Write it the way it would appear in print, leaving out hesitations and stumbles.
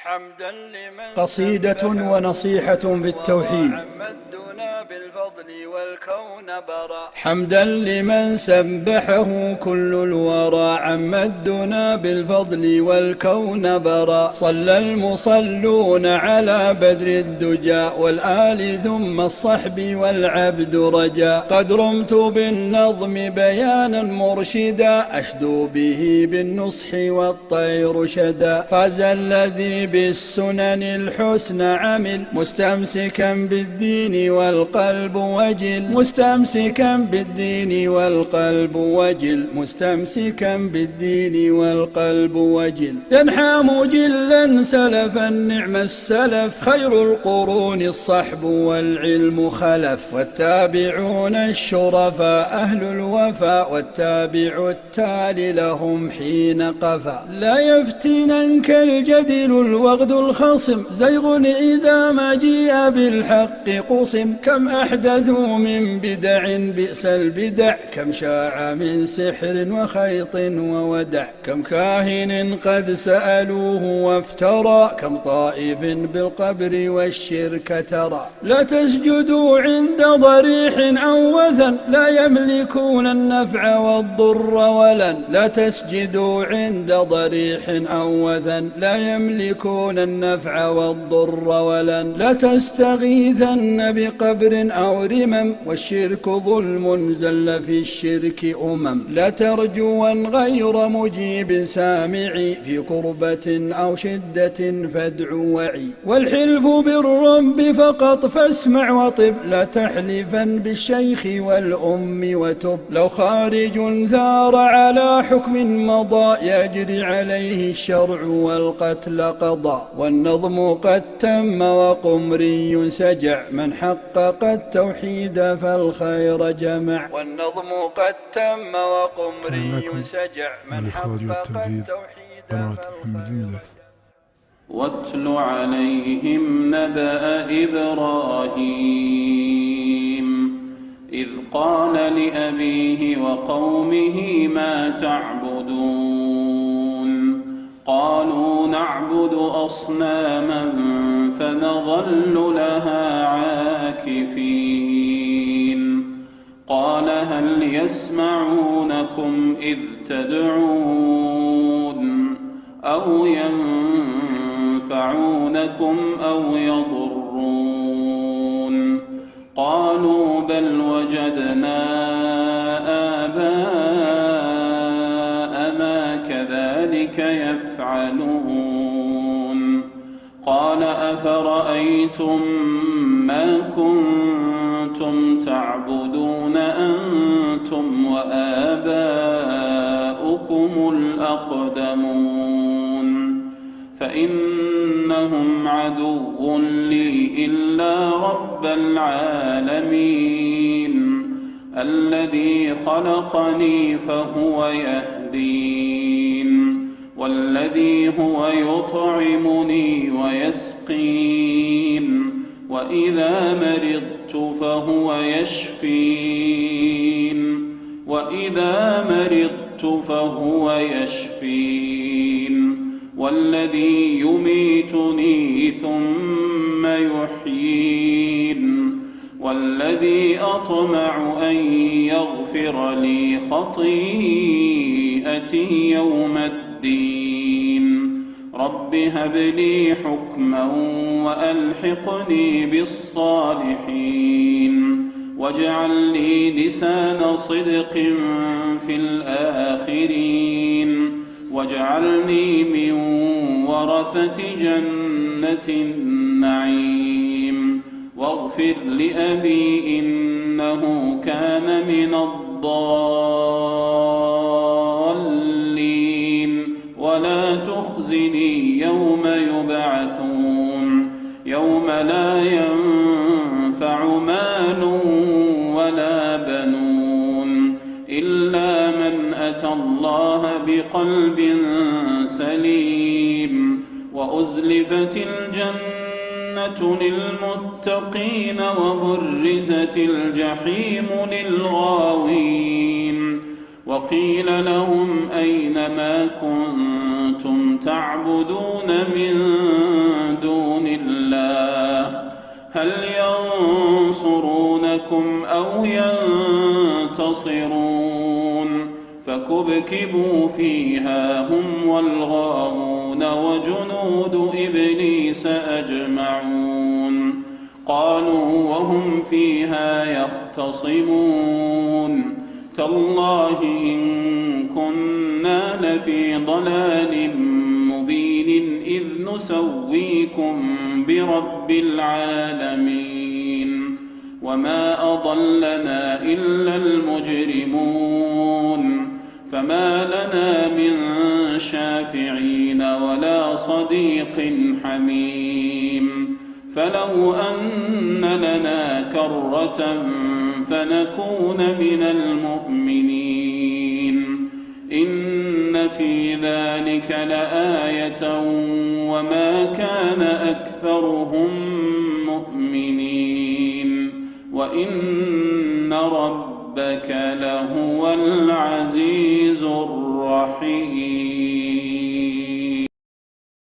حمدا لمن قصيدة ونصيحة بالتوحيد. بالفضل والكون برا. حمدا لمن سبحه كل الورى، عم الدنا بالفضل والكون برا. صلى المصلون على بدر الدجى والآل ثم الصحب والعبد رجا. قد رمت بالنظم بيانا مرشدا، أشدو به بالنصح والطير شدا. فاز الذي بالسنن الحسن عمل، مستمسكا بالدين والقلب وجل. مستمسكا بالدين والقلب وجل. مستمسكا بالدين والقلب وجل. ينحى مجلا سلفا نعم السلف، خير القرون الصحب والعلم خلف. والتابعون الشرفاء أهل الوفاء، والتابع التالي لهم حين قفا. لا يفتننك الجدل الوغد الخصم، زيغ إذا ما جيء بالحق قصم. كم أحدثوا من بدع بئس البدع، كم شاع من سحر وخيط وودع. كم كاهن قد سألوه وافترى، كم طائف بالقبر والشرك ترى. لا تسجدوا عند ضريح أو وثن، لا يملكون النفع والضر ولن. لا تسجدوا عند ضريح أو وثن، لا يملكون النفع والضر ولن. لا تستغيثن بقبر أو رمم، والشرك ظلم زل في الشرك لا ترجوا غير مجيب سامعي، في كربة أو شدة فادعوا وعي. والحلف بالرب فقط فاسمع وطب، لا تحلفا بالشيخ والأم وتب. لو خارج ثار على حكم مضى، يجري عليه الشرع والقتل قضى. والنظم قد تم وقمري سجع، من حقق التوحيد فالخير جمع. والنظم قد تم وقمري سجع، من حقق التوحيد فالخير. واتل عليهم نبأ إبراهيم إذ قال لأبيه وقومه ما تعبدون. قالوا نعبد أصناما فنظل لها عاكفين. قال هل يسمعونكم إذ تدعون أو ينفعونكم أو يضرون؟ قالوا بل وجدنا آباءنا كذلك يفعلون. قال أفرأيتم ما كنتم تعبدون أنتم وآباؤكم الأقدمون، فإنهم عدو لي إلا رب العالمين الذي خلقني فهو يهدين، والذي هو يطعمني ويسقين، وإذا مرضت فهو يشفين، وإذا مرضت فهو يشفين، والذي يميتني ثم يحيين، والذي أطمع أن يغفر لي خطيئتي يوم الدين. رب هب لي حكما وألحقني بالصالحين، واجعل لي لسان صدق في الآخرين، واجعلني من ورثة جنة النعيم. واغفر لأبي إنه كان من الضالين، ولا تخزني يوم يبعثون، يوم لا ينفع مال ولا بنون إلا من أتى الله بقلب سليم. وأزلفت الجنة للمتقين وبرزت الجحيم للغاوين. وقيل لهم أين ما كنتم تعبدون من دون الله هل ينصرونكم أو ينتصرون فكبكبوا فيها هم والغاوون وجنود إبليس أجمعون قالوا وهم فيها يختصمون تالله إن كنا لفي ضلال مبين إذ نسويكم برب العالمين وما أضلنا إلا المجرمون فما لنا من شافعين ولا صديق حميم فلو أن لنا كرة فنكون من المؤمنين إن في ذلك لآية وما كان أكثرهم مؤمنين وإن ربك لهو العزيز الرحيم.